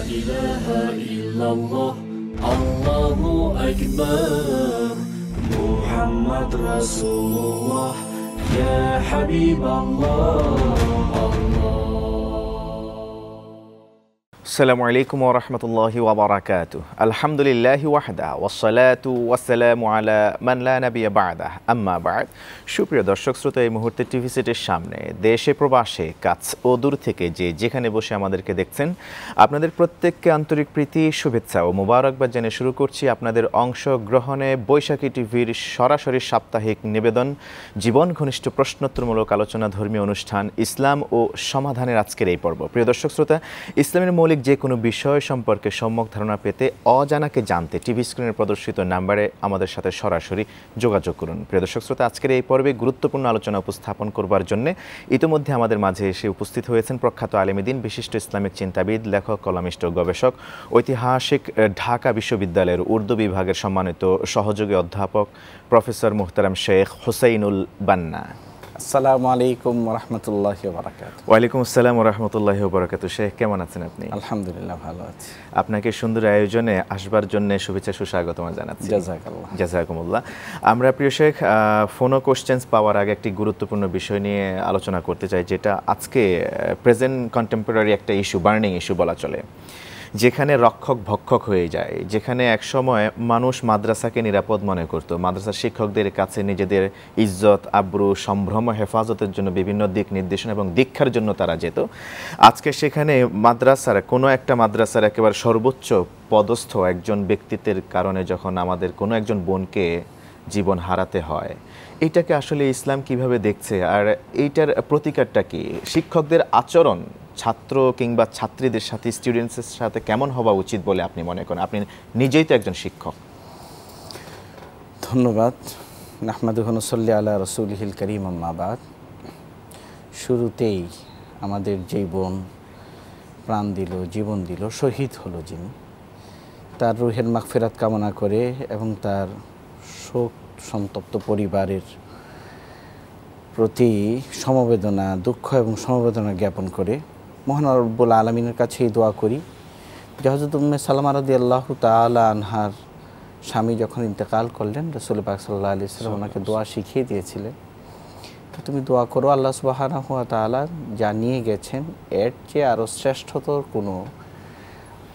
ilaha illallah, Allahu akbar, Muhammad Rasulullah, ya Habiballah. আসসালামু আলাইকুম ওয়া রাহমাতুল্লাহি ওয়া বারাকাতুহু। আলহামদুলিল্লাহি ওয়াহদা ওয়াসসালাতু ওয়াসসালামু আলা মান লা নাবিয়্যা বা'দা, আম্মা বা'দ। সুপ্রিয় দর্শক শ্রোতা, এই মুহূর্তে টিভি সেটের সামনে দেশে প্রবাসে কাছ ও দূর থেকে যেখানে বসে আমাদেরকে দেখছেন, আপনাদের প্রত্যেককে আন্তরিক প্রীতি, শুভেচ্ছা ও মোবারকবাদ জানিয়ে শুরু করছি আপনাদের অংশগ্রহণে বৈশাখী টিভির সরাসরি সাপ্তাহিক নিবেদন, জীবন ঘনিষ্ঠ প্রশ্নোত্তরমূলক আলোচনা, ধর্মীয় অনুষ্ঠান ইসলাম ও সমাধানের আজকের এই পর্ব। প্রিয় দর্শক শ্রোতা, ইসলামের মৌলিক যে কোনো বিষয় সম্পর্কে সম্যক ধারণা পেতে, অজানাকে জানতে টিভি স্ক্রিনে প্রদর্শিত নাম্বারে আমাদের সাথে সরাসরি যোগাযোগ করুন। প্রিয় দর্শক শ্রোতা, আজকের এই পর্বে গুরুত্বপূর্ণ আলোচনা উপস্থাপন করবার জন্য ইতিমধ্যে আমাদের মাঝে এসে উপস্থিত হয়েছেন প্রখ্যাত আলেমদ্বীন, বিশিষ্ট ইসলামিক চিন্তাবিদ, লেখক, কলামিস্ট ও গবেষক, ঐতিহাসিক ঢাকা বিশ্ববিদ্যালয়ের উর্দু বিভাগের সম্মানিত সহযোগী অধ্যাপক প্রফেসর মুহতারাম শেখ হুসাইনুল বান্না। আসসালামু আলাইকুম ওয়া রাহমাতুল্লাহি ওয়া বারাকাতুহু। ওয়া আলাইকুম আসসালাম ওয়া রাহমাতুল্লাহি ওয়া বারাকাতুহু। শেখ, কেমন আছেন আপনি? আলহামদুলিল্লাহ, ভালো আছি। আপনাকে সুন্দর আয়োজনে আসবার জন্য শুভেচ্ছা, সুস্বাগতম জানাচ্ছি। জাযাকাল্লাহ। জাযাকুমুল্লাহ। আমরা প্রিয় শেখ, ফোনো কোশ্চেন্স পাওয়ার আগে একটি গুরুত্বপূর্ণ বিষয় নিয়ে আলোচনা করতে চাই, যেটা আজকে প্রেজেন্ট কন্টেম্পোরারি একটা ইস্যু, বার্নিং ইস্যু বলা চলে, যেখানে রক্ষক ভক্ষক হয়ে যায়, যেখানে একসময় মানুষ মাদ্রাসাকে নিরাপদ মনে করত, মাদ্রাসার শিক্ষকদের কাছে নিজেদের ইজ্জত, আব্রু, সম্ভ্রম, হেফাজতের জন্য বিভিন্ন দিক নির্দেশনা এবং দীক্ষার জন্য তারা যেত। আজকে সেখানে মাদ্রাসার কোনো একটা মাদ্রাসার একেবারে সর্বোচ্চ পদস্থ একজন ব্যক্তিত্বের কারণে যখন আমাদের কোনো একজন বোনকে জীবন হারাতে হয়, এইটাকে আসলে ইসলাম কিভাবে দেখছে, আর এইটার প্রতিকারটা কি? শিক্ষকদের আচরণ ছাত্র কিংবা ছাত্রীদের সাথে, স্টুডেন্টসের সাথে কেমন হওয়া উচিত বলে আপনি মনে করেন? আপনি নিজেই তো একজন শিক্ষক। ধন্যবাদ। নাহমাদুহু ওয়া নুসাল্লি আলা রাসূলিহিল কারীম, আম্মা বাদ। শুরুতেই আমাদের যেই বোন প্রাণ দিল, জীবন দিল, শহীদ হলো যিনি, তার রুহের মাগফিরাত কামনা করে এবং তার শোক সন্তপ্ত পরিবারের প্রতি সমবেদনা, দুঃখ এবং সমবেদনা জ্ঞাপন করে মহান রব্বুল আলামিনের কাছেই দোয়া করি যে হযরত উম্মে সালামা রাদিয়াল্লাহু তাআলা আনহার স্বামী যখন ইন্তেকাল করলেন, রাসূল পাক সাল্লাল্লাহু আলাইহি ওয়াসাল্লাম ওনাকে দোয়া শিখিয়ে দিয়েছিলেন, তো তুমি দোয়া করো আল্লাহ সুবহানাহু ওয়া তাআলা যা নিয়ে গেছেন এর চেয়ে আরও শ্রেষ্ঠতর কোনো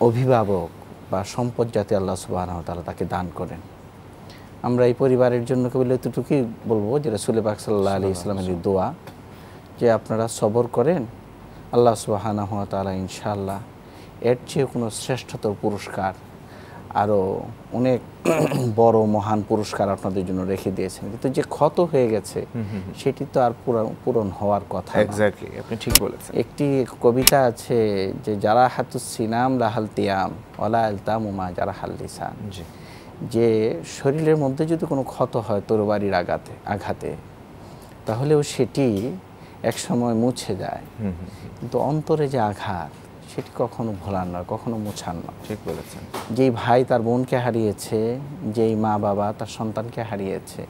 অভিভাবক বা সম্পদ যাতে আল্লাহ সুবহানাহু ওয়া তাআলা তাকে দান করেন। আমরা এই পরিবারের জন্য কেবল এতটুকুই বলবো যে রাসূল পাক সাল্লাল্লাহু আলাইহি ওয়াসাল্লামের দোয়া যে আপনারা সবর করেন, আল্লাহ সুবহানাহু ওয়া তাআলা ইনশাআল্লাহ এর চেয়ে কোনো শ্রেষ্ঠতর পুরস্কার, আরও অনেক বড় মহান পুরস্কার আপনাদের জন্য রেখে দিয়েছেন। কিন্তু যে ক্ষত হয়ে গেছে সেটি তো আর পূরণ হওয়ার কথা না। এক্স্যাক্টলি, আপনি ঠিক বলেছেন। একটি কবিতা আছে যে যারা হাতুস সিনাম লাহাল তিয়াম ওয়ালা আলতামু মা যারা হাল লিসান, যে শরীরের মধ্যে যদি কোনো ক্ষত হয় তরবারির আঘাতে, তাহলেও সেটি একসময় মুছে যায়, কিন্তু অন্তরে যে আঘাত সেটি কখনো ভোলার নয়, কখনো মুছার নয়। ঠিক বলেছেন। যেই ভাই তার বোনকে হারিয়েছে, যেই মা বাবা তার সন্তানকে হারিয়েছে,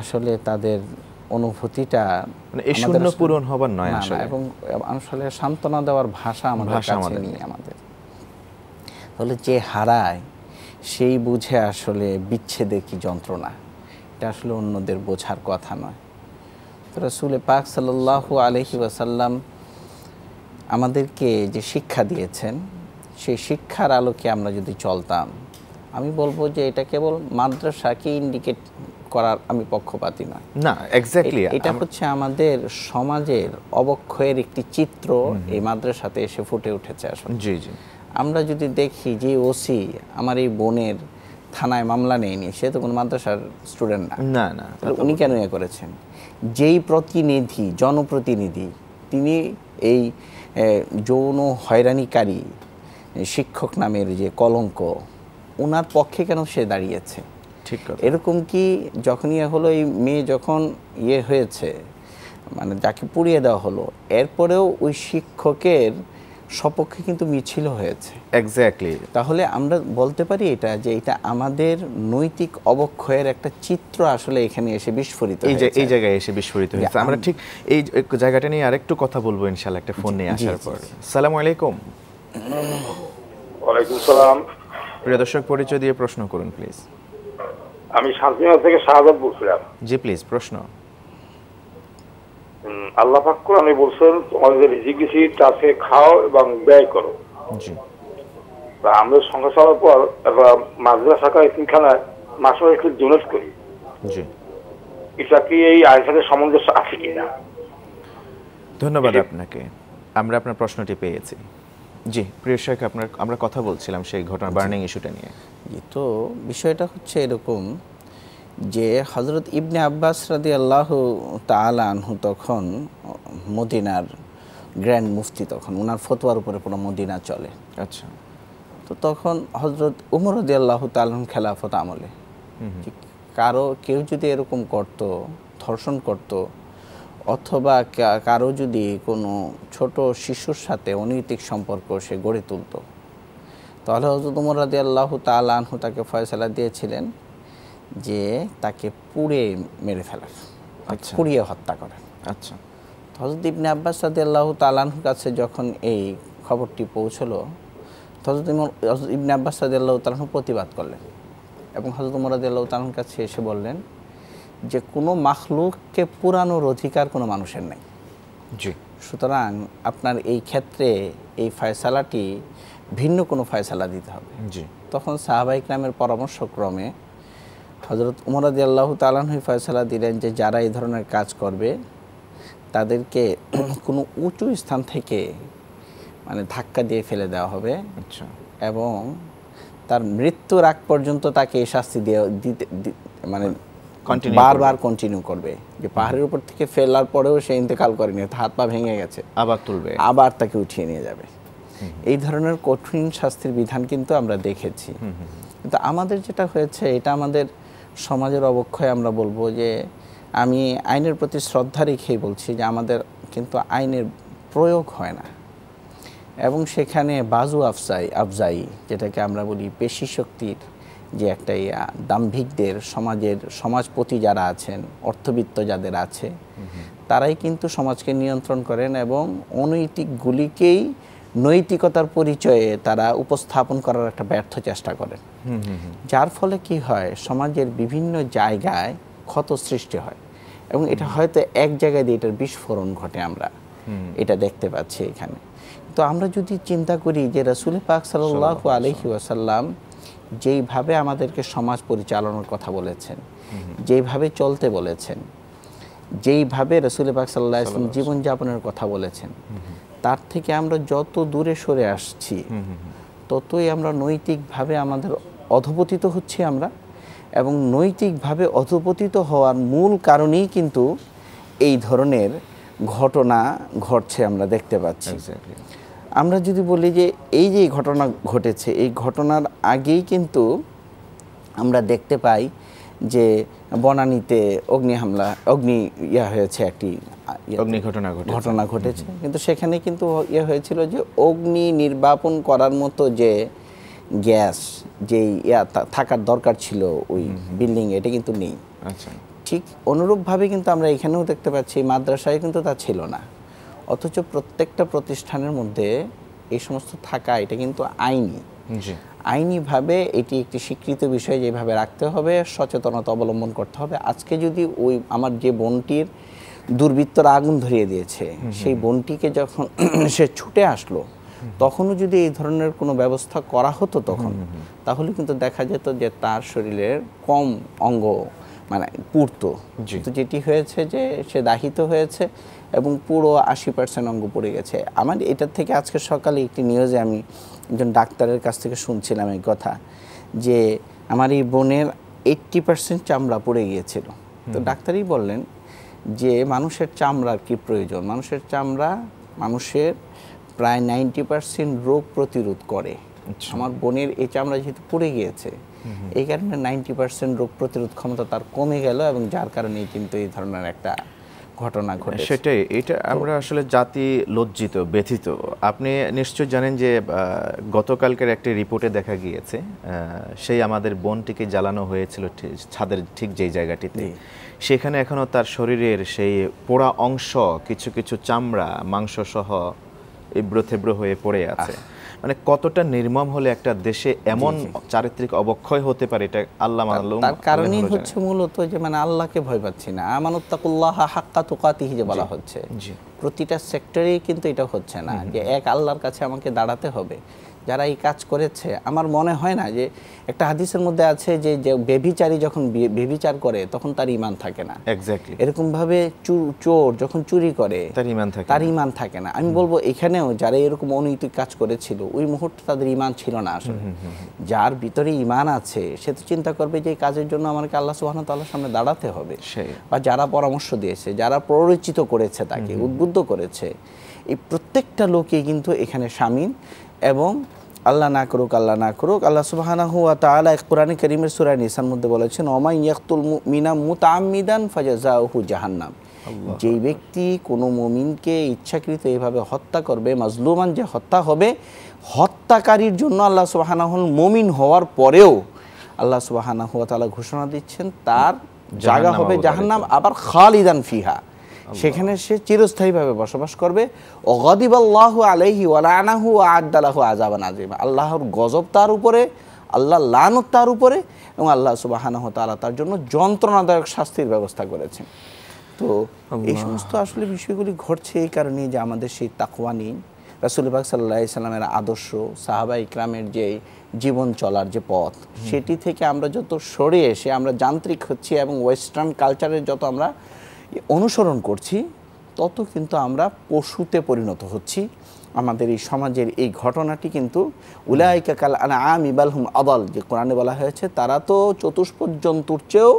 আসলে তাদের অনুভূতিটা এই শূন্য পূরণ হবার নয় আসলে, এবং আসলে সান্ত্বনা দেওয়ার ভাষা আমাদের কাছে নেই আমাদের। তাহলে যে হারায় সেই বুঝে আসলে বিচ্ছেদে কি যন্ত্রণা, এটা আসলে অন্যদের বোঝার কথা নয়। তো রাসূল পাক সাল্লাল্লাহু আলাইহি ওয়াসাল্লাম আমাদেরকে যে শিক্ষা দিয়েছেন, সেই শিক্ষার আলোকে আমরা যদি চলতাম, আমি বলবো যে এটা কেবল মাদ্রাসাকে ইন্ডিকেট করার আমি পক্ষপাতী নয়। না, এক্স্যাক্টলি, এটা হচ্ছে আমাদের সমাজের অবক্ষয়ের একটি চিত্র এই মাদ্রাসাতে এসে ফুটে উঠেছে আসলে। জি জি। আমরা যদি দেখি যে ওসি আমার এই বোনের থানায় মামলা নেয়নি, সে তো কোনো মাদ্রাসার স্টুডেন্ট না, না, উনি কেন এ করেছেন? যেই প্রতিনিধি, জনপ্রতিনিধি, তিনি এই যৌন হয়রানিকারী শিক্ষক নামের যে কলঙ্ক, ওনার পক্ষে কেন সে দাঁড়িয়েছে? ঠিক কথা। এরকম কি যখনই হলো এই মেয়ে যখন হয়েছে, মানে যাকে পুড়িয়ে দেওয়া হলো, এরপরেও ওই শিক্ষকের সপক্ষে কিন্তু মিছিল হয়েছে। এক্স্যাক্টলি। তাহলে আমরা বলতে পারি এটা যে এটা আমাদের নৈতিক অবক্ষয়ের একটা চিত্র আসলে এখানে এসে বিস্ফোরিত হয়েছে, এই জায়গায় এসে বিস্ফোরিত হয়েছে। আমরা ঠিক এই জায়গাটা নিয়ে আরেকটু কথা বলবো ইনশাআল্লাহ একটা ফোন নিয়ে আসার পর। আসসালামু আলাইকুম। ওয়ালাইকুম সালাম। প্রিয় দর্শক, পরিচয় দিয়ে প্রশ্ন করুন প্লিজ। আমি শান্তিনগর থেকে শাহাদাত বলছিলাম। জি প্লিজ, প্রশ্ন। আল্লাহ পাক কোরআনে বলছেন তোমাদের রিজিক দিছি তাতে খাও এবং ব্যয় করো। জি। আমরা সংখ্যা চালার পর মাদ্রাসা এতিমখানায় মাসে মাসে একটু ডোনেট করি। জি। এটা কি এই আইনের সাথে সামঞ্জস্য আছে কিনা? ধন্যবাদ আপনাকে, আমরা আপনার প্রশ্নটি পেয়েছি। জি প্রিয় শেখ, আমরা কথা বলছিলাম সেই ঘটনা, বার্নিং ইস্যুটা নিয়ে। জি, তো বিষয়টা হচ্ছে এরকম যে হযরত ইবনে আব্বাস রাদিয়াল্লাহু তাআলা আনহু তখন মদিনার গ্র্যান্ড মুফতি, তখন ওনার ফতোয়ার উপরে পুরো মদিনা চলে। আচ্ছা। তো তখন হযরত উমর রাদিয়াল্লাহু তাআলা খেলাফত আমলে কেউ যদি এরকম করত, ধর্ষণ করত, অথবা কারো যদি কোনো ছোট শিশুর সাথে অনৈতিক সম্পর্ক সে গড়ে তুলত, তাহলে হযরত উমর রাদিয়াল্লাহু তাআলা আনহু তাকে ফয়সালা দিয়েছিলেন যে তাকে পুড়ে মেরে ফেলার, পুড়িয়ে হত্যা করার। আচ্ছা। হযরত ইবনে আব্বাস রাদিয়াল্লাহু তাআলা আনহুর কাছে যখন এই খবরটি পৌঁছলো, হযরত ইবনে আব্বাস রাদিয়াল্লাহু তাআলা আনহু প্রতিবাদ করলেন এবং হযরত উমর রাদিয়াল্লাহু তাআলা আনহুর কাছে এসে বললেন যে কোনো মাখলুককে পুরানোর অধিকার কোনো মানুষের নেই। জি। সুতরাং আপনার এই ক্ষেত্রে এই ফয়সালাটি ভিন্ন কোনো ফয়সালা দিতে হবে। জি। তখন সাহাবায়ে কেরামের পরামর্শক্রমে হযরত উমর রাদিয়াল্লাহু তাআলা আনহু ফয়সালা দিলেন যে যারা এই ধরনের কাজ করবে তাদেরকে কোনো উঁচু স্থান থেকে মানে ধাক্কা দিয়ে ফেলে দেওয়া হবে। আচ্ছা। এবং তার মৃত্যুর আগ পর্যন্ত তাকে এই শাস্তি দিতে মানে বারবার কন্টিনিউ করবে, যে পাহাড়ের উপর থেকে ফেলার পরেও সে ইন্তেকাল করেনি, হাত পা ভেঙে গেছে, আবার তুলবে, আবার তাকে উঠিয়ে নিয়ে যাবে। এই ধরনের কঠিন শাস্তির বিধান কিন্তু আমরা দেখেছি। কিন্তু আমাদের যেটা হয়েছে, এটা আমাদের সমাজের অবক্ষয়। আমরা বলবো যে আমি আইনের প্রতি শ্রদ্ধা রেখেই বলছি যে আমাদের কিন্তু আইনের প্রয়োগ হয় না, এবং সেখানে বাজু আফজাই যেটাকে আমরা বলি পেশি শক্তির যে একটা দাম্ভিকদের সমাজপতি যারা আছেন, অর্থবিত্ত যাদের আছে, তারাই কিন্তু সমাজকে নিয়ন্ত্রণ করেন এবং অনৈতিকগুলিকেই নৈতিকতার পরিচয়ে তারা উপস্থাপন করার একটা ব্যর্থ চেষ্টা করেন। যার ফলে কি হয়, সমাজের বিভিন্ন জায়গায় ক্ষত সৃষ্টি হয় এবং এটা হয়তো এক জায়গায় দিয়ে এটার বিস্ফোরণ ঘটে, আমরা এটা দেখতে পাচ্ছি এখানে। তো আমরা যদি চিন্তা করি যে রাসূল পাক সাল্লাল্লাহু আলাইহি ওয়াসাল্লাম যেইভাবে আমাদেরকে সমাজ পরিচালনার কথা বলেছেন, যেইভাবে চলতে বলেছেন, যেইভাবে রাসূল পাক সাল্লাল্লাহু আলাইহি ওয়াসাল্লাম জীবনযাপনের কথা বলেছেন, তার থেকে আমরা যত দূরে সরে আসছি ততই আমরা নৈতিকভাবে আমাদের অধঃপতিত হচ্ছি আমরা, এবং নৈতিকভাবে অধঃপতিত হওয়ার মূল কারণেই কিন্তু এই ধরনের ঘটনা ঘটছে, আমরা দেখতে পাচ্ছি। আমরা যদি বলি যে এই যে ঘটনা ঘটেছে, এই ঘটনার আগেই কিন্তু আমরা দেখতে পাই যে বনানীতে একটি ঘটনা ঘটেছে, কিন্তু সেখানে কিন্তু হয়েছিল যে অগ্নি নির্বাপন করার মতো যে গ্যাস যেই থাকার দরকার ছিল ওই বিল্ডিং, এটা কিন্তু নেই। আচ্ছা। ঠিক অনুরূপভাবে কিন্তু আমরা এখানেও দেখতে পাচ্ছি মাদ্রাসায় কিন্তু তা ছিল না, অথচ প্রত্যেকটা প্রতিষ্ঠানের মধ্যে এই সমস্ত থাকা এটা কিন্তু আইনি। আইনিভাবে এটি একটি স্বীকৃত বিষয়, যেভাবে রাখতে হবে, সচেতনতা অবলম্বন করতে হবে। আজকে যদি ওই আমার যে বোনটির দুর্বৃত্তরা আগুন ধরিয়ে দিয়েছে, সেই বোনটিকে যখন সে ছুটে আসলো, তখনও যদি এই ধরনের কোনো ব্যবস্থা করা হতো তখন, তাহলে কিন্তু দেখা যেত যে তার শরীরের কম অঙ্গ মানে পুড়তো। কিন্তু যেটি হয়েছে যে সে দাহিত হয়েছে এবং পুরো 80% অঙ্গ পড়ে গেছে। আমার এটার থেকে আজকে সকালে একটি নিউজে আমি একজন ডাক্তারের কাছ থেকে শুনছিলাম এই কথা, যে আমার এই বোনের 80% চামড়া পড়ে গিয়েছিল। তো ডাক্তারই বললেন যে মানুষের চামড়ার কি প্রয়োজন, মানুষের চামড়া মানুষের প্রায় 90% রোগ প্রতিরোধ করে। আমার বোনের এই চামড়া যেহেতু পড়ে গিয়েছে, এই কারণে 90% রোগ প্রতিরোধ ক্ষমতা তার কমে গেল, এবং যার কারণেই কিন্তু এই ধরনের একটা ঘটনা ঘটে। সেটাই, এটা আমরা আসলে জাতি লজ্জিত, ব্যথিত। আপনি নিশ্চয় জানেন যে গতকালকের একটি রিপোর্টে দেখা গিয়েছে সেই আমাদের বোনটিকে জ্বালানো হয়েছিল ছাদের ঠিক যেই জায়গাটিতে, সেখানে এখনও তার শরীরের সেই পোড়া অংশ, কিছু কিছু চামড়া, মাংস সহ এবড়ো থেবড়ো হয়ে পড়ে আছে। মানে কতটা নির্মম হলে একটা দেশে এমন চারিত্রিক অবক্ষয় হতে পারে, এটা আল্লাহ মালুম। তার কারণই হচ্ছে মূলত যে মানে আল্লাহকে ভয় পাচ্ছি না, আমানুত্তাকুল্লাহ হাক্কা তুকাতিহি যে বলা হচ্ছে, প্রতিটা সেক্টরেই কিন্তু এটা হচ্ছে না যে এক আল্লাহর কাছে আমাকে দাঁড়াতে হবে। যারা এই কাজ করেছে, আমার মনে হয় না যে একটা হাদিসের মধ্যে আছে যে ব্যভিচারী যখন ব্যভিচার করে তখন তার ঈমান থাকে না। এক্স্যাক্টলি এরকম ভাবে চোর যখন চুরি করে তার ঈমান থাকে না। আমি বলবো এখানেও যারা এরকম অনৈতিক কাজ করেছিল ওই মুহূর্তে তাদের ঈমান ছিল না আসলে। যার ভিতরে ঈমান আছে সে তো চিন্তা করবে যে এই কাজের জন্য আমাকে আল্লাহ সুবহানাহু ওয়া তাআলার সামনে দাঁড়াতে হবে। বা যারা পরামর্শ দিয়েছে, যারা প্ররোচিত করেছে, তাকে উদ্বুদ্ধ করেছে, এই প্রত্যেকটা লোকই কিন্তু এখানে শামিল। এবং আল্লাহ না করুক আল্লাহ সুবহানাহু ওয়া তাআলা কোরআনে কারীমের সূরা নিসার মধ্যে বলেছেন, ওমাই ইয়াকতুল মুমিনা মুতাআম্মিদান ফাজাযাউহু জাহান্নাম। যেই ব্যক্তি কোনো মুমিনকে ইচ্ছাকৃত এইভাবে হত্যা করবে, মাজলুমান যে হত্যা হবে, হত্যাকারীর জন্য আল্লাহ সুবহানাহু মুমিন হওয়ার পরেও আল্লাহ সুবহানাহু ওয়া তাআলা ঘোষণা দিচ্ছেন তার জায়গা হবে জাহান্নাম, আবার খালিদান ফিহা, সেখানে সে চিরস্থায়ীভাবে বসবাস করবে। ওয়াগাদিবাল্লাহু আলাইহি ওয়া লানাহু ওয়া আ'আদ্দা লাহু আযাবান আযীমা। আল্লাহর গজব তার উপরে, আল্লাহর লানত তার উপরে, এবং আল্লাহ সুবহানাহু ওয়া তাআলা তার জন্য যন্ত্রণাদায়ক শাস্তির ব্যবস্থা করেছেন। তো এই সমস্ত আসলে বিষয়গুলি ঘটছে এই কারণেই যে আমাদের সেই তাকওয়া নেই। রাসূল পাক সাল্লাল্লাহু আলাইহি সাল্লামের আদর্শ, সাহাবা ইকরামের যে জীবন চলার যে পথ, সেটি থেকে আমরা যত সরে এসে আমরা যান্ত্রিক হচ্ছি এবং ওয়েস্টার্ন কালচারের যত আমরা অনুসরণ করছি, তত কিন্তু আমরা পশুতে পরিণত হচ্ছি। আমাদের এই সমাজের এই ঘটনাটি কিন্তু উলাইকা কাল আনআমি বাল হুম আদাল, যে কোরআনে বলা হয়েছে তারা তো চতুষ্পদ জন্তুর চেয়েও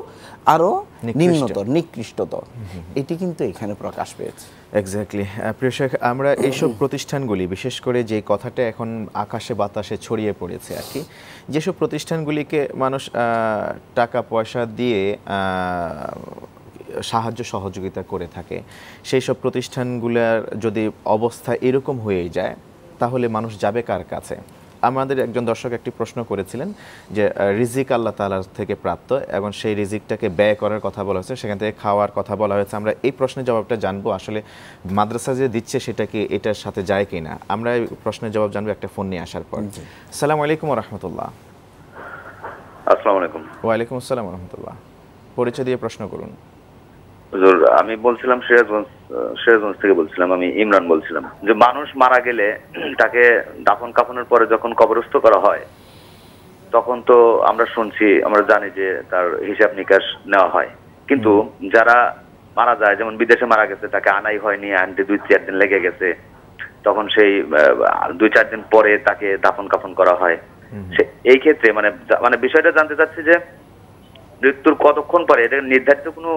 আরও নিম্নতর, নিকৃষ্টতর, এটি কিন্তু এখানে প্রকাশ পেয়েছে। এক্স্যাক্টলি। প্রিয় শেখ, আমরা এইসব প্রতিষ্ঠানগুলি, বিশেষ করে যে কথাটা এখন আকাশে বাতাসে ছড়িয়ে পড়েছে আর কি, যেসব প্রতিষ্ঠানগুলিকে মানুষ টাকা পয়সা দিয়ে সাহায্য সহযোগিতা করে থাকে, সেই সব প্রতিষ্ঠানগুলোর যদি অবস্থা এরকম হয়ে যায় তাহলে মানুষ যাবে কার কাছে? আমাদের একজন দর্শক একটি প্রশ্ন করেছিলেন যে রিজিক আল্লাহ তাআলার থেকে প্রাপ্ত এবং সেই রিজিকটাকে ব্যয় করার কথা বলা হয়েছে, সেখান থেকে খাওয়ার কথা বলা হয়েছে। আমরা এই প্রশ্নের জবাবটা জানবো, আসলে মাদ্রাসা যে দিচ্ছে সেটা কি এটার সাথে যায় কি না। আমরা এই প্রশ্নের জবাব জানবো একটা ফোন নিয়ে আসার পর। আসসালামু আলাইকুম ওয়া রাহমাতুল্লাহ। আসসালামু আলাইকুম। ওয়া আলাইকুম আসসালাম ওয়া রাহমাতুল্লাহ। পরিচয় দিয়ে প্রশ্ন করুন। হুজুর, আমি বলছিলাম সিরাজগঞ্জ থেকে বলছিলাম, আমি ইমরান বলছিলাম যে মানুষ মারা গেলে তাকে দাফন কাফনের পরে যখন কবরস্থ করা হয় তখন তো আমরা শুনছি, আমরা জানি যে তার হিসাব নিকাশ নেওয়া হয়, কিন্তু যারা মারা যায়, যেমন বিদেশে মারা গেছে, তাকে আনাই হয়নি, আনতে 2-4 দিন লেগে গেছে, তখন সেই 2-4 দিন পরে তাকে দাফন কাফন করা হয়। এই ক্ষেত্রে মানে বিষয়টা জানতে চাচ্ছি যে মৃত্যুর কতক্ষণ পরে, এটা নির্ধারিত কোনো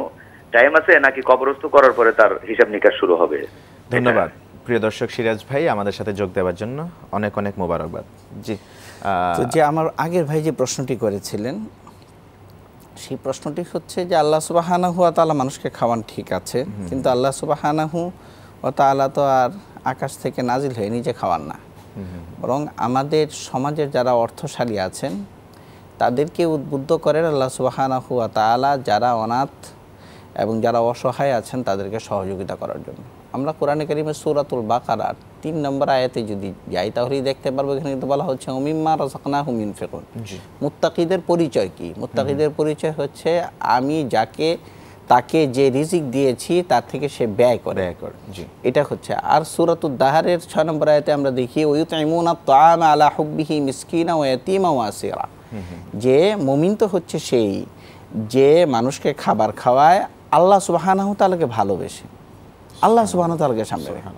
টাইম আছে নাকি কবরস্থ করার পরে তার হিসাব নিকাশ শুরু হবে? ধন্যবাদ প্রিয় দর্শক সিরাজ ভাই, আমাদের সাথে যোগ দেওয়ার জন্য অনেক অনেক মোবারকবাদ। জি, তো যে আমার আগের ভাই যে প্রশ্নটি করেছিলেন, সেই প্রশ্নটি হচ্ছে যে আল্লাহ সুবহানাহু ওয়া তাআলা মানুষকে খাওয়ান, ঠিক আছে, কিন্তু আল্লাহ সুবহানাহু ওয়া তাআলা তো আর আকাশ থেকে নাজিল হয়ে নিজে খাওয়ান না, বরং আমাদের সমাজের যারা অর্থশালী আছেন তাদেরকে উদ্বুদ্ধ করেন আল্লাহ সুবহানাহু ওয়া তাআলা যারা অনাথ এবং যারা অসহায় আছেন তাদেরকে সহযোগিতা করার জন্য। আমরা কোরআনে কারীমের সূরাতুল বাকারার 3 নম্বর আয়াতে যদি যাই তাহলেই দেখতে পারবো এখানে কিন্তু বলা হচ্ছে ওমিম্মা রাযাকনাহুম ইউনফিকুন। মুত্তাকিদের পরিচয় কি? মুত্তাকিদের পরিচয় হচ্ছে আমি তাকে যে রিজিক দিয়েছি তার থেকে সে ব্যয় করে। এটা হচ্ছে। আর সূরাতুদ দাহারের 6 নম্বর আয়াতে আমরা দেখি ওয়ুতঈমুনা আত-তাআমা আলা হুব্বিহি মিসকিনা ওয়া ইয়াতীমা ওয়া আসীরা, যে মুমিন তো হচ্ছে সেই যে মানুষকে খাবার খাওয়ায় আল্লাহ সুবহানাহু ওয়া তাআলাকে ভালোবেসে, আল্লাহ সুবহানাহু ওয়া তাআলাকে সামনে রেখে,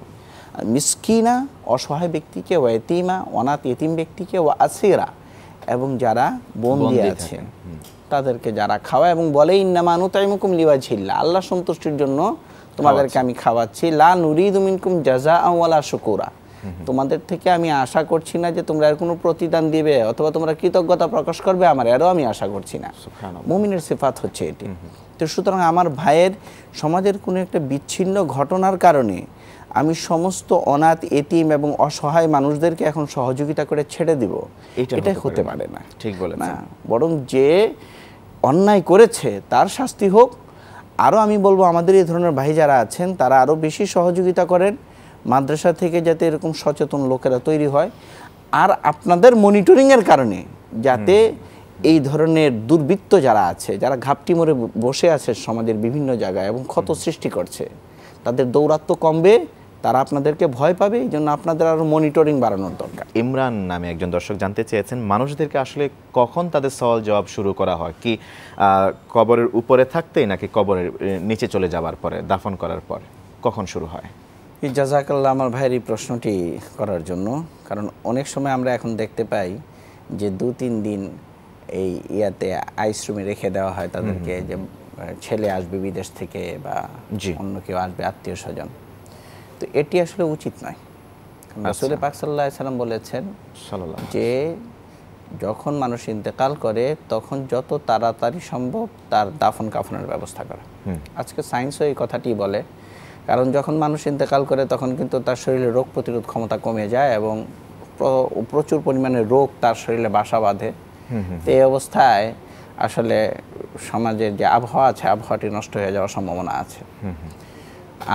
মিসকিনা অসহায় ব্যক্তিকে, ওয়া ইয়াতীমা অনাথ ইতিম ব্যক্তিকে, ওয়া আসীরা এবং যারা বন্দী আছে তাদেরকে যারা খাওয়ায়, এবং বলে ইন্নামা নুতাইমুকুম লিওয়াজহিল্লাহ, আল্লাহ সন্তুষ্টির জন্য তোমাদেরকে আমি খাওয়াচ্ছি, লা নুরিদু মিনকুম জাযাআ ওয়ালা শুকুরা, তোমাদের থেকে আমি আশা করছি না যে তোমরা এর কোনো প্রতিদান দিবে অথবা তোমরা কৃতজ্ঞতা প্রকাশ করবে, আমার এরও আমি আশা করছি না। মুমিনের সিফাত হচ্ছে এটি। তো সুতরাং আমার ভাইয়ের সমাজের কোনো একটা বিচ্ছিন্ন ঘটনার কারণে আমি সমস্ত অনাথ এতিম এবং অসহায় মানুষদেরকে এখন সহযোগিতা করে ছেড়ে দিব, এটা হতে পারে না। ঠিক বলে না, বরং যে অন্যায় করেছে তার শাস্তি হোক। আরও আমি বলবো আমাদের এই ধরনের ভাই যারা আছেন তারা আরও বেশি সহযোগিতা করেন, মাদ্রাসা থেকে যাতে এরকম সচেতন লোকেরা তৈরি হয়। আর আপনাদের মনিটরিংয়ের কারণে যাতে এই ধরনের দুর্বৃত্ত যারা আছে, যারা ঘাপটি মরে বসে আছে সমাজের বিভিন্ন জায়গায় এবং ক্ষত সৃষ্টি করছে, তাদের দৌরাত্ম্য কমবে, তারা আপনাদেরকে ভয় পাবে। এই জন্য আপনাদের আরও মনিটরিং বাড়ানোর দরকার। ইমরান নামে একজন দর্শক জানতে চেয়েছেন, মানুষদেরকে আসলে কখন তাদের সওয়াল জবাব শুরু করা হয়? কি কবরের উপরে থাকতেই, নাকি কবরের নিচে চলে যাওয়ার পরে, দাফন করার পরে কখন শুরু হয়? জাযাকাল্লাহ আমার ভাইয়ের এই প্রশ্নটি করার জন্য। কারণ অনেক সময় আমরা এখন দেখতে পাই যে 2-3 দিন এই ইয়াতে আইস রুমে রেখে দেওয়া হয় তাদেরকে, যে ছেলে আসবে বিদেশ থেকে বা অন্য কেউ আসবে, আত্মীয় স্বজন। তো এটি আসলে উচিত নয়। রাসূল পাক সাল্লাল্লাহু আলাইহি সাল্লাম বলেছেন যে যখন মানুষ ইন্তেকাল করে তখন যত তাড়াতাড়ি সম্ভব তার দাফন কাফনের ব্যবস্থা করা। আজকে সায়েন্সও এই কথাটি বলে, কারণ যখন মানুষ ইন্তেকাল করে তখন কিন্তু তার শরীরে রোগ প্রতিরোধ ক্ষমতা কমে যায় এবং প্রচুর পরিমাণে রোগ তার শরীরে বাসা বাঁধে। এই অবস্থায় আসলে সমাজের যে আবহাওয়া আছে, আবহাওয়াটি নষ্ট হয়ে যাওয়ার সম্ভাবনা আছে।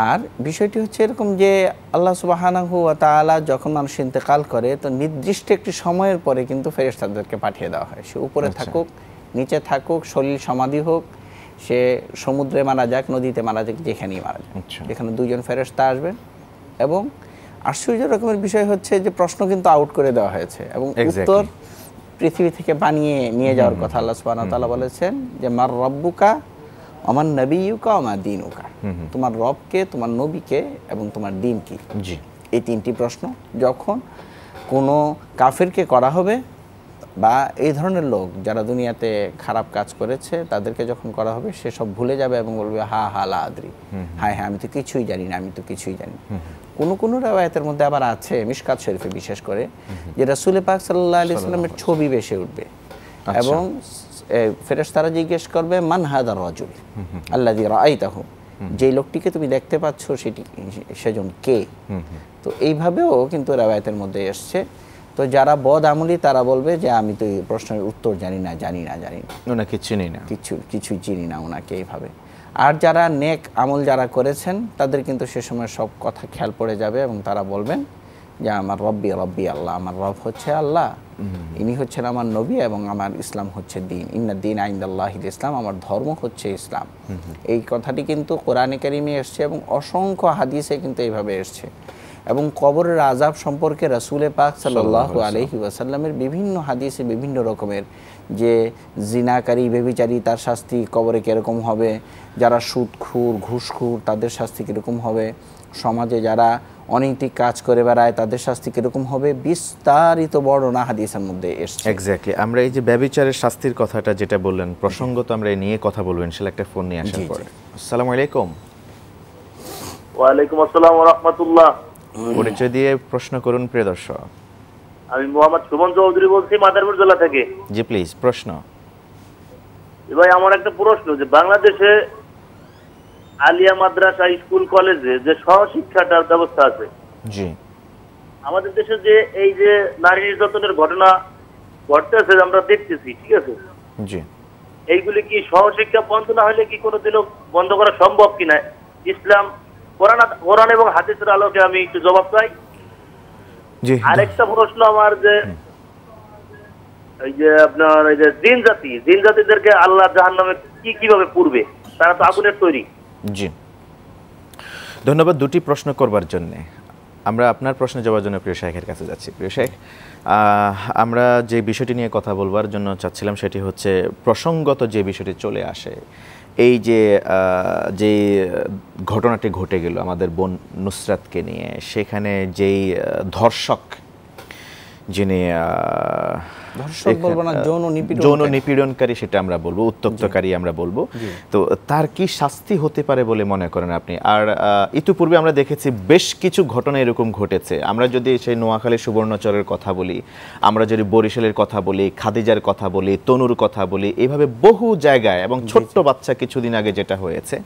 আর বিষয়টি হচ্ছে এরকম যে আল্লাহ সুবহানাহু ওয়া তাআলা যখন মানুষ ইন্তেকাল করে তো নির্দিষ্ট একটি সময়ের পরে কিন্তু ফেরেশতাদেরকে পাঠিয়ে দেওয়া হয়। সে উপরে থাকুক, নিচে থাকুক, সলিল সমাধি হোক, সে সমুদ্রে মারা যাক, নদীতে মারা যাক, যেখানেই মারা যাক, যেখানে 2 জন ফেরেশতা আসবেন। এবং আশ্চর্য রকমের বিষয় হচ্ছে যে প্রশ্ন কিন্তু আউট করে দেওয়া হয়েছে এবং উত্তর পৃথিবী থেকে বানিয়ে নিয়ে যাওয়ার কথা আল্লাহ সুবহানাহু ওয়া তাআলা বলেছেন যে মার রব্বুকা আমার নবিয়ুকা আমার দীনুকা, তোমার রবকে, তোমার নবীকে এবং তোমার দিন কি। এই 3টি প্রশ্ন যখন কোনো কাফেরকে করা হবে বা এই ধরনের লোক যারা দুনিয়াতে খারাপ কাজ করেছে তাদেরকে যখন করা হবে, সে সব ভুলে যাবে এবং বলবে হা হা লা আদ্রি, হ্যাঁ হ্যাঁ আমি তো কিছুই জানি না, আমি তো কিছুই জানি। কোনো রিওয়ায়াতের মধ্যে আবার আছে, মিশকাত শরীফে বিশেষ করে, যে রাসূল পাক সাল্লাল্লাহু আলাইহি সাল্লামের ছবি ভেসে উঠবে এবং ফেরেশতারা জিজ্ঞেস করবে মান হাদার রাজুল আল্লাযী রাআইতাহু, যে লোকটিকে তুমি দেখতে পাচ্ছ সেটি সেজন কে। তো এইভাবেও কিন্তু রিওয়ায়াতের মধ্যে এসছে। তো যারা বদ আমলি তারা বলবে যে আমি তো এই প্রশ্নের উত্তর জানি না, ওনাকে চিনি না, কিছুই চিনি না ওনাকে, এইভাবে। আর যারা নেক আমল যারা করেছেন তাদের কিন্তু সে সময় সব কথা খেয়াল পড়ে যাবে এবং তারা বলবেন যে আমার রব্বি আল্লাহ, আমার রব হচ্ছে আল্লাহ, ইনি হচ্ছেন আমার নবী এবং আমার ইসলাম হচ্ছে দিন, ইন্না দীন ইনদাল্লাহিল ইসলাম, আমার ধর্ম হচ্ছে ইসলাম। এই কথাটি কিন্তু কোরআনে কারিমে এসছে এবং অসংখ্য হাদিসে কিন্তু এইভাবে এসছে। এবং কবরের আযাব সম্পর্কে রাসূল পাক সাল্লাল্লাহু আলাইহি ওয়াসাল্লামের বিভিন্ন হাদিসে বিভিন্ন রকমের, যে জিনাকারী, ব্যভিচারী তার শাস্তি কবরে কীরকম হবে, যারা সুদখোর, ঘুষখোর তাদের শাস্তি কীরকম হবে, সমাজে যারা অনৈতিক কাজ করে বেড়ায় তাদের শাস্তি কীরকম হবে, বিস্তারিত বর্ণনা হাদিসের মধ্যে এসেছে। এক্স্যাক্টলি। আমরা এই যে ব্যভিচারের শাস্তির কথাটা যেটা বললেন, প্রসঙ্গত আমরা এই নিয়ে কথা বলবেন, সেটা একটা ফোন নিয়ে আসার পরে। আসসালামু আলাইকুম। ওয়ালাইকুম আসসালাম ওয়া রাহমাতুল্লাহ। পরিচয় দিয়ে প্রশ্ন করুন প্রিয় দর্শক। আমি মোহাম্মদ সুমন চৌধুরী বলছি মাদারীপুর জেলা থেকে। জি প্লিজ প্রশ্ন। ভাই আমার একটা প্রশ্ন, যে বাংলাদেশে আলিয়া মাদ্রাসা, স্কুল, কলেজে যে সহশিক্ষাটার ব্যবস্থা আছে, জি, আমাদের দেশে যে এই যে নারী নির্যাতনের ঘটনা ঘটতেছে আমরা দেখতেছি, ঠিক আছে, জি, এইগুলি কি সহশিক্ষা বন্ধ না হলে কি কোনোদিনও বন্ধ করা সম্ভব কিনা? ইসলাম, কোরআন এবং হাদিসের আলোকে আমি একটু জবাব চাই। আরেকটা প্রশ্ন আমার, যে এই যে আপনার এই যে জিন জাতিদেরকে আল্লাহ জাহান্নামে কিভাবে পুরবে? তারা তো আগুনের তৈরি। জি, ধন্যবাদ 2টি প্রশ্ন করবার জন্য। আমরা আপনার প্রশ্নে যাওয়ার জন্য প্রিয় শেখের কাছে যাচ্ছি। প্রিয় শেখ, আমরা যে বিষয়টি নিয়ে কথা বলবার জন্য চাচ্ছিলাম সেটি হচ্ছে প্রসঙ্গত যে বিষয়টি চলে আসে, এই যে ঘটনাটি ঘটে গেল আমাদের বোন নুসরাতকে নিয়ে, সেখানে যেই ধর্ষক, যিনি যৌন নিপীড়নকারী সেটা আমরা বলবো, উত্ত্যক্তকারী আমরা বলবো, তো তার কি শাস্তি হতে পারে বলে মনে করেন আপনি? আর ইতিপূর্বে আমরা দেখেছি বেশ কিছু ঘটনা এরকম ঘটেছে। আমরা যদি সেই নোয়াখালী সুবর্ণচরের কথা বলি, আমরা যদি বরিশালের কথা বলি, খাদিজার কথা বলি, তনুর কথা বলি, এভাবে বহু জায়গায়, এবং ছোট্ট বাচ্চা কিছুদিন আগে যেটা হয়েছে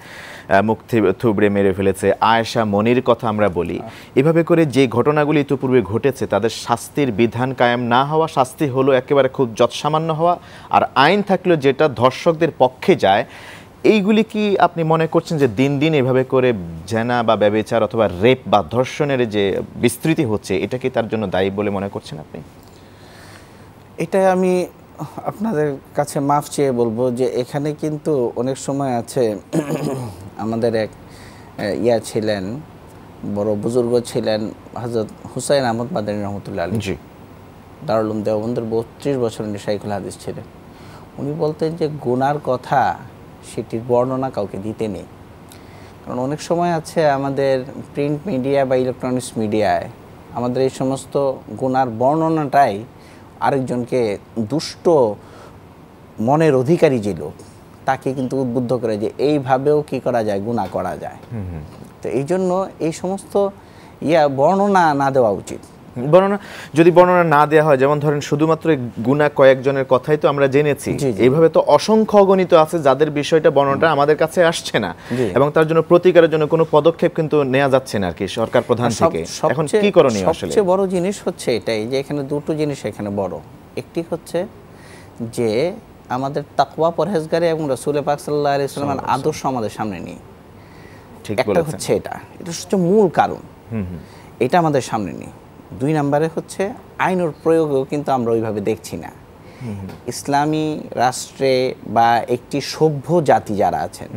মুখ থুবড়ে মেরে ফেলেছে, আয়েশা মনির কথা আমরা বলি, এভাবে করে যে ঘটনাগুলি ইতিপূর্বে ঘটেছে তাদের শাস্তির বিধান কায়েম না হওয়া, শাস্তি হলো একেবারে খুব যৎসামান্য হওয়া, আর আইন থাকলেও যেটা ধর্ষকদের পক্ষে যায়, এইগুলি কি আপনি মনে করছেন যে দিন দিন এভাবে করে জেনা বা ব্যভিচার অথবা রেপ বা ধর্ষণের যে বিস্তৃতি হচ্ছে, এটা কি তার জন্য দায়ী বলে মনে করছেন আপনি? এটা আমি আপনাদের কাছে মাফ চেয়ে বলবো যে এখানে কিন্তু অনেক সময় আছে আমাদের এক ছিলেন, বড় বুজুর্গ ছিলেন হযরত হুসাইন আহমদ মাদানী রহমতুল্লাহ আলাইহি, জি, দারুল উলুম দেওবন্দের 32 বছরের শাইখুল হাদিস ছিলেন। উনি বলতেন যে গুনার কথা সেটির বর্ণনা কাউকে দিতে নেই, কারণ অনেক সময় আছে আমাদের প্রিন্ট মিডিয়া বা ইলেকট্রনিক্স মিডিয়ায় আমাদের এই সমস্ত গুনার বর্ণনাটাই আরেকজনকে দুষ্ট মনের অধিকারী যে লোক তাকে কিন্তু উদ্বুদ্ধ করে যে এইভাবেও কি করা যায়, গুনাহ করা যায়। তো এই জন্য এই সমস্ত বর্ণনা না দেওয়া উচিত। যদি বর্ণনা না দেওয়া হয়, যেমন ধরেন শুধুমাত্র গুনাহ কয়েকজনের কথাই তো আমরা জেনেছি, এইভাবে তো অসংখ্য অগণিত আছে যাদের বিষয়টা বর্ণনাটা আমাদের কাছে আসছে না এবং তার জন্য প্রতিকারের জন্য কোনো পদক্ষেপ কিন্তু নেওয়া যাচ্ছে না আর কি সরকার প্রধান থেকে। এখন কি করণীয়? আসলে সবচেয়ে বড় জিনিস হচ্ছে এটাই যে এখানে দুটো জিনিস এখানে বড়। একটি হচ্ছে যে আমাদের তাকওয়া, পরহেজগারি এবং রাসূল পাক সাল্লাল্লাহু আলাইহি ওয়াসাল্লামের আদর্শ আমাদের সামনে নিয়ে, ঠিক বলেছেন, হচ্ছে এটা হচ্ছে মূল কারণ, এটা আমাদের সামনে নিয়ে। 2 নম্বরে হচ্ছে আইনের প্রয়োগও কিন্তু আমরা ওইভাবে দেখছি না। ইসলামী রাষ্ট্রে বা একটি সভ্য জাতি যারা আছেন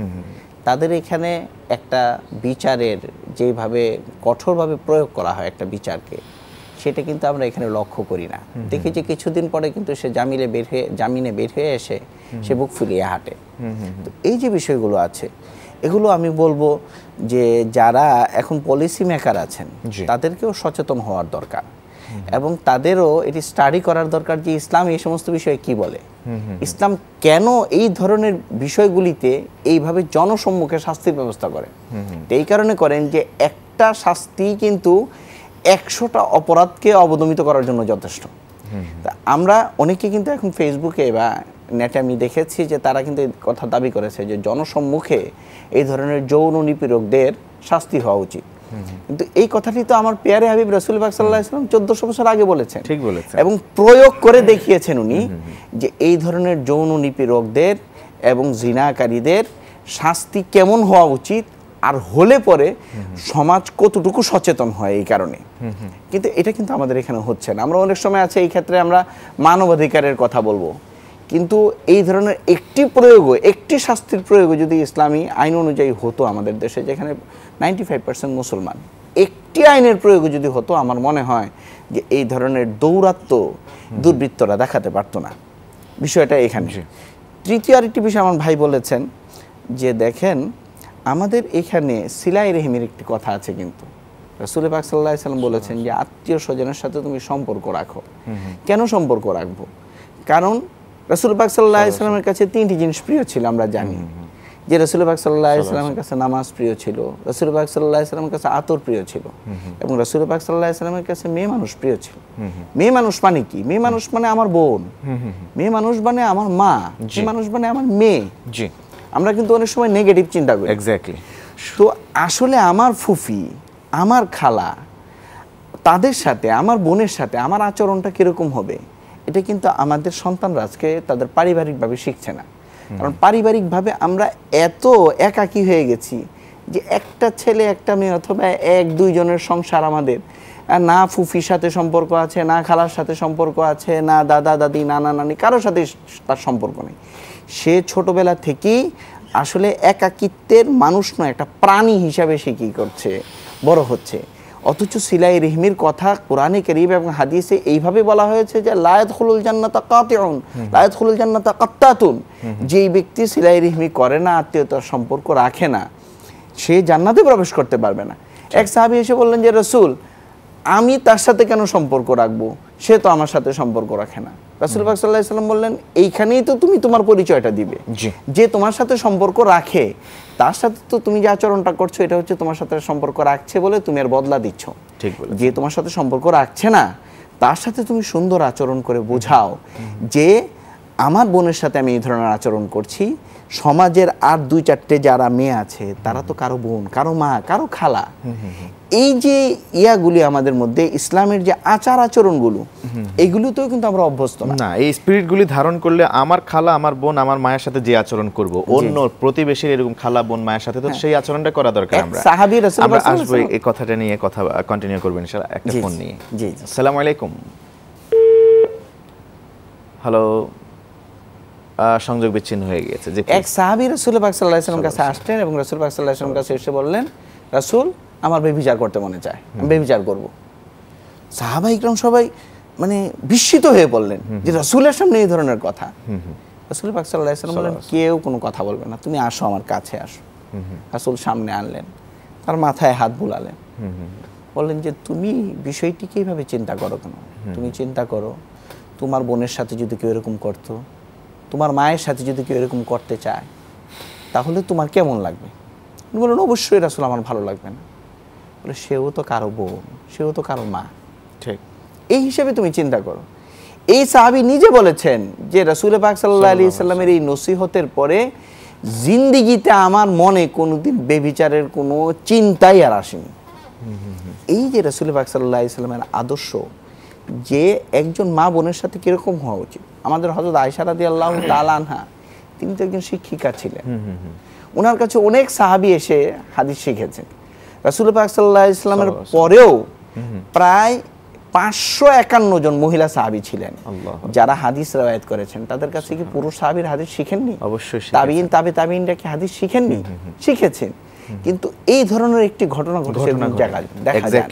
তাদের এখানে একটা বিচারের যেভাবে কঠোরভাবে প্রয়োগ করা হয় একটা বিচারকে, সেটা কিন্তু আমরা এখানে লক্ষ্য করি না। দেখি যে কিছুদিন পরে কিন্তু সে জামিনে বের হয়ে এসে সে বুক ফুলিয়ে হাঁটে। তো এই যে বিষয়গুলো আছে, এগুলো আমি বলবো যে যারা এখন পলিসি মেকার আছেন তাদেরকেও সচেতন হওয়ার দরকার এবং তাদেরও এটি স্টাডি করার দরকার যে ইসলাম এই সমস্ত বিষয়ে কি বলে, ইসলাম কেন এই ধরনের বিষয়গুলিতে এইভাবে জনসম্মুখে শাস্তির ব্যবস্থা করে। এই কারণে করেন যে একটা শাস্তি কিন্তু 100টা অপরাধকে অবদমিত করার জন্য যথেষ্ট। আমরা অনেকে কিন্তু এখন ফেসবুকে বা নেটে আমি দেখেছি যে তারা কিন্তু কথা দাবি করেছে যে জনসম্মুখে এই ধরনের যৌন নিপীড়কদের শাস্তি হওয়া উচিত। কিন্তু এই কথাটি তো আমার পেয়ারে হাবিব রাসূল পাক সাল্লাল্লাহু আলাইহি ওয়াসাল্লাম 1400 বছর আগে বলেছেন, ঠিক বলেছেন, এবং প্রয়োগ করে দেখিয়েছেন উনি যে এই ধরনের যৌন নিপীড়কদের এবং জিনাকারীদের শাস্তি কেমন হওয়া উচিত, আর হলে পরে সমাজ কতটুকু সচেতন হয় এই কারণে। কিন্তু এটা কিন্তু আমাদের এখানে হচ্ছে না। আমরা অনেক সময় আছে এই ক্ষেত্রে আমরা মানবাধিকারের কথা বলবো, কিন্তু এই ধরনের একটি শাস্তির প্রয়োগ যদি ইসলামী আইন অনুযায়ী হতো আমাদের দেশে, যেখানে 95% মুসলমান, একটি আইনের প্রয়োগ যদি হতো, আমার মনে হয় যে এই ধরনের দৌরাত্ম্য দুর্বৃত্তরা দেখাতে পারতো না। বিষয়টা এখানে। তৃতীয় আরেকটি বিষয় আমার ভাই বলেছেন যে দেখেন আমাদের এখানে সিলাই রেহমির একটি কথা আছে, কিন্তু রাসূল পাক সাল্লাল্লাহু আলাইহি ওয়াসাল্লাম বলেছেন যে আত্মীয় স্বজনের সাথে তুমি সম্পর্ক রাখো। কেন সম্পর্ক রাখবো? কারণ রাসূল পাক সাল্লাল্লাহু আলাইহি ওয়াসাল্লামের কাছে 3টি জিনিস প্রিয় ছিল। আমরা জানি যে রাসূল পাক সাল্লাল্লাহু আলাইহি ওয়াসাল্লামের কাছে নামাজ প্রিয় ছিল, রাসূল পাক সাল্লাল্লাহু আলাইহি ওয়াসাল্লামের কাছে আতর প্রিয় ছিল, এবং রাসূল পাক সাল্লাল্লাহু আলাইহি ওয়াসাল্লামের কাছে মেয়ে মানুষ প্রিয় ছিল। মেয়ে মানুষ মানে কি? মেয়ে মানুষ মানে আমার বোন, মেয়ে মানুষ মানে আমার মা, মেয়ে মানুষ মানে আমার মেয়ে। জি, আমরা কিন্তু অনেক সময় নেগেটিভ চিন্তা করি। এক্স্যাক্টলি। তো আসলে আমার ফুফি, আমার খালা, তাদের সাথে, আমার বোনের সাথে আমার আচরণটা কিরকম হবে, এটা কিন্তু আমাদের সন্তানরা আজকে তাদের পারিবারিকভাবে শিখছে না। কারণ পারিবারিকভাবে আমরা এত একাকী হয়ে গেছি যে একটা ছেলে একটা মেয়ে অথবা 1-2 জনের সংসার আমাদের, না ফুফির সাথে সম্পর্ক আছে, না খালার সাথে সম্পর্ক আছে, না দাদা দাদি, নানা নানি, কারোর সাথে তার সম্পর্ক নেই। সে ছোটবেলা থেকেই আসলে একাকিত্বের মানুষ নয়, একটা প্রাণী হিসাবে সে কী করছে, বড় হচ্ছে। অথচ সিলাই রেহমির কথা কোরআনে কারীম এবং হাদিসে এইভাবে বলা হয়েছে যে লা ইয়াদখুলুল জান্নাতা কাতিউন, লা ইয়াদখুলুল জান্নাতা কাত্তাতুন। যেই ব্যক্তি সিলাই রেহমি করে না, আত্মীয়তার সম্পর্ক রাখে না, সে জান্নাতে প্রবেশ করতে পারবে না। এক সাহাবী এসে বললেন যে রাসূল, আমি তার সাথে কেন সম্পর্ক রাখবো, সে তো আমার সাথে সম্পর্ক রাখে না। রাসূল পাক সাল্লাল্লাহু আলাইহি ওয়াসাল্লাম বললেন এইখানেই তো তুমি তোমার পরিচয়টা দিবে, যে তোমার সাথে সম্পর্ক রাখে তার সাথে তো তুমি যে আচরণটা করছো এটা হচ্ছে তোমার সাথে সম্পর্ক রাখছে বলে তুমি এর বদলা দিচ্ছ। ঠিক বলে, যে তোমার সাথে সম্পর্ক রাখছে না তার সাথে তুমি সুন্দর আচরণ করে বোঝাও যে আমার বোনের সাথে আমি এই ধরনের আচরণ করছি, সমাজের আর 2-4টে যারা মেয়ে আছে তারা তো কারো বোন, কারো মা, কারো খালা। এই যে ইয়াগুলি আমাদের মধ্যে ইসলামের যে আচার আচরণগুলো, এগুলোতেও কিন্তু আমরা অভ্যস্ত না। এই স্পিরিটগুলি ধারণ করলে আমার খালা, আমার বোন, আমার মায়ের সাথে যে আচরণ করব, অন্য প্রতিবেশীর এরকম খালা, বোন, মায়ের সাথে তো সেই আচরণটা করা দরকার। আমরা আসবো এই কথাটা নিয়ে, কথা কন্টিনিউ করবেন ইনশাআল্লাহ। একটা ফোন নিয়ে। জি, আসসালামু আলাইকুম। হ্যালো, সংযোগ বিচ্ছিন্ন হয়ে গিয়েছে। যে এক সাহাবী রাসূল পাক সাল্লাল্লাহু আলাইহি ওয়াসাল্লামের কাছে আসলেন এবং রাসূল পাক সাল্লাল্লাহু আলাইহি ওয়াসাল্লামের কাছে এসে বললেন, রাসূল আমার ব্যভিচার করতে মনে চায়, আমি ব্যভিচার করব। সাহাবা ইকরাম সবাই মানে বিস্মিত হয়ে বললেন যে রাসূলের সামনে এই ধরনের কথা। রাসূল পাক সাল্লাল্লাহু আলাইহি ওয়াসাল্লাম বললেন, কেউ কোনো কথা বলবে না, তুমি আসো আমার কাছে আসো। রাসূল সামনে আনলেন, তার মাথায় হাত বুলালেন, বললেন যে তুমি বিষয়টিকে এইভাবে চিন্তা করো কেন? তুমি চিন্তা করো তোমার বোনের সাথে যদি কেউ এরকম করতো, তোমার মায়ের সাথে যদি কেউ এরকম করতে চায়, তাহলে তোমার কেমন লাগবে? উনি বললেন, অবশ্যই রাসূল আমার ভালো লাগবে না। বলে, সেও তো কারো বোন, সেও তো কারো মা, ঠিক এই হিসেবে তুমি চিন্তা করো। এই সাহাবী নিজে বলেছেন যে রাসূল পাক সাল্লাল্লাহু আলাইহি সাল্লামের এই নসিহতের পরে জিন্দেগিতে আমার মনে কোনোদিন ব্যভিচারের কোনো চিন্তাই আর আসেনি। এই যে রাসূল পাক সাল্লাল্লাহু আলাইহি সাল্লামের আদর্শ, যে একজন মা বোনের সাথে কিরকম হওয়া উচিত। আমাদের হযরত আয়েশা রাদিয়াল্লাহু তাআলা আনহা, তিনি তো একজন শিক্ষিকা ছিলেন। ওনার কাছে অনেক সাহাবী এসে হাদিস শিখেছেন। রাসূল পাক সাল্লাল্লাহু আলাইহি সাল্লামের পরেও প্রায় 551 জন মহিলা সাহাবী ছিলেন যারা হাদিস রওয়ায়াত করেছেন। তাদের কাছে কি পুরুষ সাহাবীর হাদিস শিখেননি? অবশ্যই তাবিঈন তাবিঈনরা কি হাদিস শিখেননি? শিখেছেন। কিন্তু এই ধরনের একটি ঘটনা ঘটেছে জায়গায় দেখা যায়।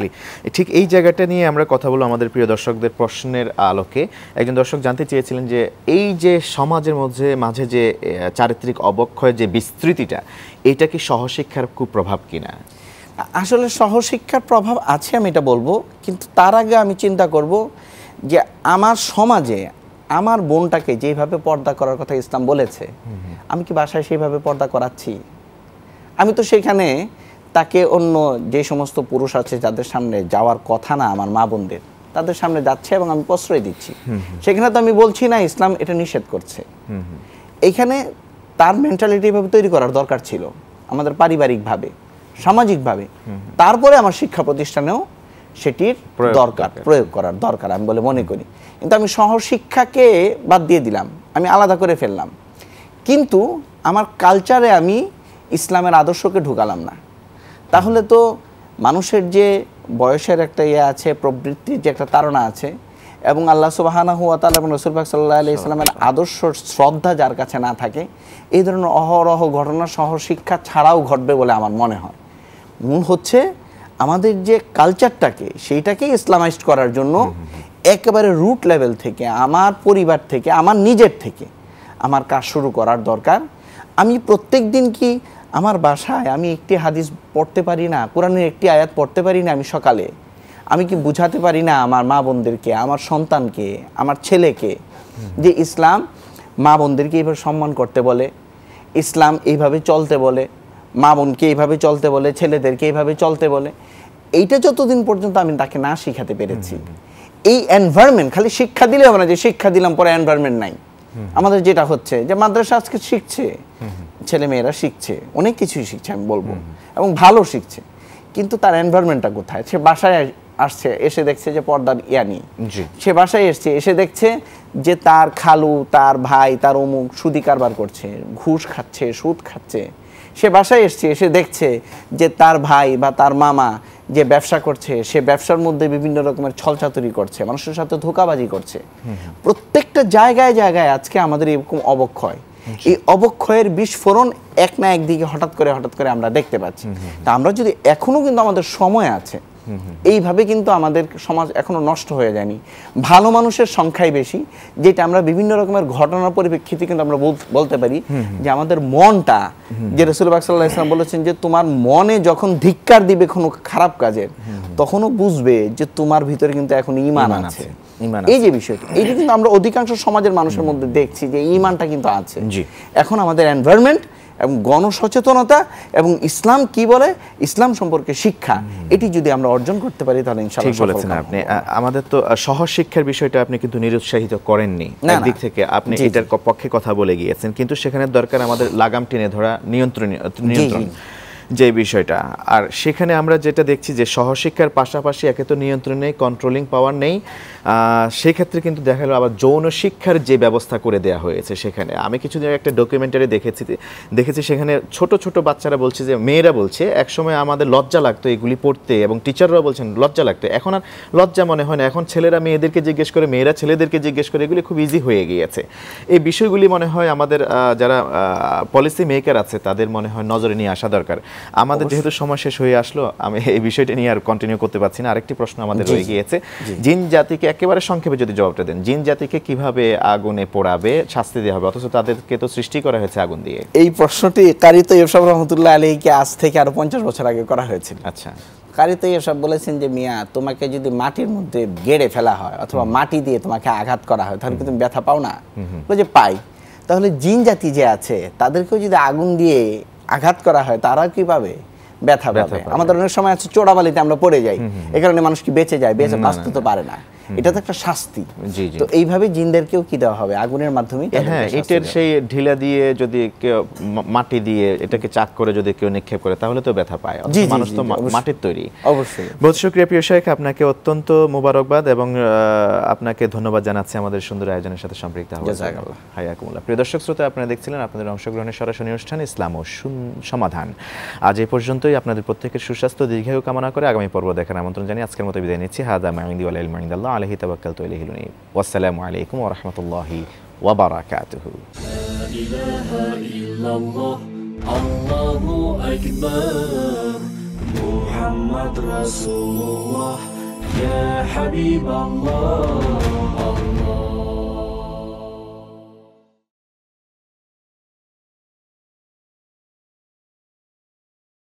ঠিক এই জায়গাটা নিয়ে আমরা কথা বলবো আমাদের প্রিয় দর্শকদের প্রশ্নের আলোকে। একজন দর্শক জানতে চেয়েছিলেন যে এই যে সমাজের মাঝে যে চারিত্রিক অবক্ষয় যে বিস্তৃতিটা, এটা কি সহশিক্ষার কুপ্রভাব কিনা? আসলে সহশিক্ষার প্রভাব আছে, আমি এটা বলবো, কিন্তু তার আগে আমি চিন্তা করব যে আমার সমাজে আমার বোনটাকে যেভাবে পর্দা করার কথা ইসলাম বলেছে, আমি কি বাসায় সেইভাবে পর্দা করাচ্ছি? আমি তো সেখানে তাকে অন্য যে সমস্ত পুরুষ আছে যাদের সামনে যাওয়ার কথা না আমার মা বোনদের, তাদের সামনে যাচ্ছে এবং আমি প্রশ্রয় দিচ্ছি। সেখানে তো আমি বলছি না ইসলাম এটা নিষেধ করছে। এইখানে তার মেন্টালিটি এভাবে তৈরি করার দরকার ছিল আমাদের পারিবারিকভাবে, সামাজিকভাবে। তারপরে আমার শিক্ষা প্রতিষ্ঠানেও সেটির প্রয়োগ করার দরকার আমি বলে মনে করি। কিন্তু আমি সহশিক্ষাকে বাদ দিয়ে দিলাম, আমি আলাদা করে ফেললাম, কিন্তু আমার কালচারে আমি ইসলামের আদর্শকে ঢুকালাম না। তাহলে তো মানুষের যে বয়সের একটা আছে, প্রবৃত্তির যে একটা তাড়না আছে, এবং আল্লাহ সুবহানাহু ওয়া তাআলা এবং রাসূল পাক সাল্লাল্লাহু আলাইহি ওয়াসাল্লামের আদর্শ শ্রদ্ধা যার কাছে না থাকে, এই ধরনের অহরহ ঘটনা সহশিক্ষা ছাড়াও ঘটবে বলে আমার মনে হয়। মূল হচ্ছে আমাদের যে কালচারটাকে, সেইটাকে ইসলামাইজড করার জন্য একেবারে রুট লেভেল থেকে, আমার পরিবার থেকে, আমার নিজের থেকে আমার কাজ শুরু করার দরকার। আমি প্রত্যেক দিন কি আমার বাসায় আমি একটি হাদিস পড়তে পারি না, কোরআনের একটি আয়াত পড়তে পারি না? আমি সকালে আমি কি বুঝাতে পারি না আমার মা বোনদেরকে, আমার সন্তানকে, আমার ছেলেকে, যে ইসলাম মা বোনদেরকে এইভাবে সম্মান করতে বলে, ইসলাম এইভাবে চলতে বলে, মা বোনকে এইভাবে চলতে বলে, ছেলেদেরকে এইভাবে চলতে বলে? এইটা যতদিন পর্যন্ত আমি তাকে না শিখাতে পেরেছি, এই এনভায়রনমেন্ট, খালি শিক্ষা দিলে হবে না যে শিক্ষা দিলাম পরে এনভায়রনমেন্ট নাই। আমাদের যেটা হচ্ছে যে মাদ্রাসা আজকে শিখছে, ছেলে মেয়েরা শিখছে, অনেক কিছুই শিখছে আমি বলবো, এবং ভালো শিখছে, কিন্তু তার এনভায়রনমেন্টটা কোথায়? সে বাসায় আসছে, এসে দেখছে যে পর্দার নেই। সে বাসায় এসছে, এসে দেখছে যে তার খালু, তার ভাই, তার অমুক সুদি কারবার করছে, ঘুষ খাচ্ছে, সুদ খাচ্ছে। সে বাসায় এসছে, এসে দেখছে যে তার ভাই বা তার মামা যে ব্যবসা করছে, সে ব্যবসার মধ্যে বিভিন্ন রকমের ছলচাতুরি করছে, মানুষের সাথে ধোঁকাবাজি করছে। প্রত্যেকটা জায়গায় জায়গায় আজকে আমাদের এরকম অবক্ষয়, এই অবক্ষয়ের বিস্ফোরণ এক না একদিকে হঠাৎ করে আমরা দেখতে পাচ্ছি। তা আমরা যদি এখনো কিন্তু আমাদের সময় আছে, এইভাবে কিন্তু আমাদের সমাজ এখনো নষ্ট হয়ে যায়নি। ভালো মানুষের সংখ্যাই বেশি, যেটা আমরা বিভিন্ন রকমের ঘটনার পরিপ্রেক্ষিতে কিন্তু আমরা বলতে পারি যে আমাদের মনটা, যে রাসূল পাক সাল্লাল্লাহু আলাইহি ওয়াসাল্লাম বলেছেন যে তোমার মনে যখন ধিক্কার দিবে কোনো খারাপ কাজের, তখনও বুঝবে যে তোমার ভিতরে কিন্তু এখন ঈমান আছে। এই যে বিষয়টা, এইটা কিন্তু আমরা অধিকাংশ সমাজের মানুষের মধ্যে দেখছি যে ঈমানটা কিন্তু আছে। এখন আমাদের এনভায়রনমেন্ট এবং গণসচেতনতা এবং ইসলাম কি বলে, ইসলাম সম্পর্কে শিক্ষা, এটি যদি আমরা অর্জন করতে পারি তাহলে ইনশাআল্লাহ ঠিক বলেছেন আপনি। আমাদের তো সহশিক্ষার বিষয়টা আপনি কিন্তু নিরুৎসাহিত করেননি, একদিক থেকে আপনি এটার পক্ষে কথা বলে গিয়েছেন, কিন্তু সেখানে দরকার আমাদের লাগাম টেনে ধরা, নিয়ন্ত্রণ। যে বিষয়টা। আর সেখানে আমরা যেটা দেখছি যে সহশিক্ষার পাশাপাশি একে তো নিয়ন্ত্রণে কন্ট্রোলিং পাওয়ার নেই, সেক্ষেত্রে কিন্তু দেখা গেল আবার যৌন শিক্ষার যে ব্যবস্থা করে দেওয়া হয়েছে সেখানে। আমি কিছুদিন একটা ডকুমেন্টারি দেখেছি সেখানে ছোট ছোট বাচ্চারা বলছে যে মেয়েরা বলছে একসময় আমাদের লজ্জা লাগতো এগুলি পড়তে, এবং টিচাররাও বলছেন লজ্জা লাগতো, এখন আর লজ্জা মনে হয় না, এখন ছেলেরা মেয়েদেরকে জিজ্ঞেস করে, মেয়েরা ছেলেদেরকে জিজ্ঞেস করে, এগুলি খুব ইজি হয়ে গিয়েছে। এই বিষয়গুলি মনে হয় আমাদের যারা পলিসি মেকার আছে তাদের মনে হয় নজরে নিয়ে আসা দরকার। আমাদের যেহেতু সময় শেষ হয়ে আসলো, আমি এই বিষয়টা নিয়ে আর কন্টিনিউ করতে পারছি না। আরেকটি প্রশ্ন আমাদের রয়ে গিয়েছে, জিন জাতিকে একেবারে সংক্ষেপে যদি জবাবটা দেন, জিন জাতিকে কিভাবে আগুনে পোড়াবে, শাস্তি দেওয়া হবে, অথচ তাদেরকে তো সৃষ্টি করা হয়েছে আগুন দিয়ে? এই প্রশ্নটি কারি তৈয়ব সাহেব রহমতুল্লাহ আলাইহিকে আজ থেকে আরো 50 বছর আগে করা হয়েছিল। আচ্ছা, কারি তৈয়ব সাহেব বলেছেন যে মিয়া, তোমাকে যদি মাটির মধ্যে গেড়ে ফেলা হয় অথবা মাটি দিয়ে তোমাকে আঘাত করা হয় তাহলে কি তুমি ব্যথা পাও না? বলে যে পাই। তাহলে জিন জাতি যে আছে তাদেরকেও যদি আগুন দিয়ে আঘাত করা হয় তারা কি পাবে? ব্যথা পাবে। আমাদের অনেক সময় আছে চোরাবালিতে আমরা পড়ে যাই, এই কারণে মানুষ কি বেঁচে যায়, বেঁচে বাঁচতে তো পারে না, এটা তো একটা শাস্তি। তো এইভাবে জিনদেরকেও কি দেওয়া হবে? আগুনের মাধ্যমে। হ্যাঁ, ইটের সেই ঢিলা দিয়ে যদি কেউ মাটি দিয়ে এটাকে চাক করে যদি কেউ নিক্ষেপ করে তাহলে তো ব্যথা পায়। মানুষ তো মাটির তৈরি। অবশ্যই। বহুত শুকরিয়া প্রিয় শেখ, আপনাকে অত্যন্ত মোবারকবাদ এবং আপনাকে ধন্যবাদ জানাচ্ছি আমাদের সুন্দর আয়োজনের সাথে সম্পৃক্ত হওয়ার জন্য। হায়াকুমুল্লাহ। প্রিয় দর্শক শ্রোতা, আপনারা দেখছিলেন আপনাদের অংশগ্রহণের সরাসরি অনুষ্ঠান ইসলাম ও সমাধান। আজ এই পর্যন্তই। আপনাদের প্রত্যেকের সুস্বাস্থ্য দীর্ঘায়ু কামনা করে আগামী পর্ব দেখার আমন্ত্রণ জানিয়ে আজকের মতো বিদায় নিচ্ছি। হাদা মাইন্দি ওয়াল ইলমু ইনদাল্লাহ আলাইহি তাওয়াক্কালতু ইলাইহি উনীব। ওয়াসসালামু আলাইকুম ওয়া রাহমাতুল্লাহি ওয়া বারাকাতুহু। লা ইলাহা ইল্লাল্লাহ, আল্লাহু আকবার, মুহাম্মদ রাসূলুল্লাহ, ইয়া হাবিবাল্লাহ।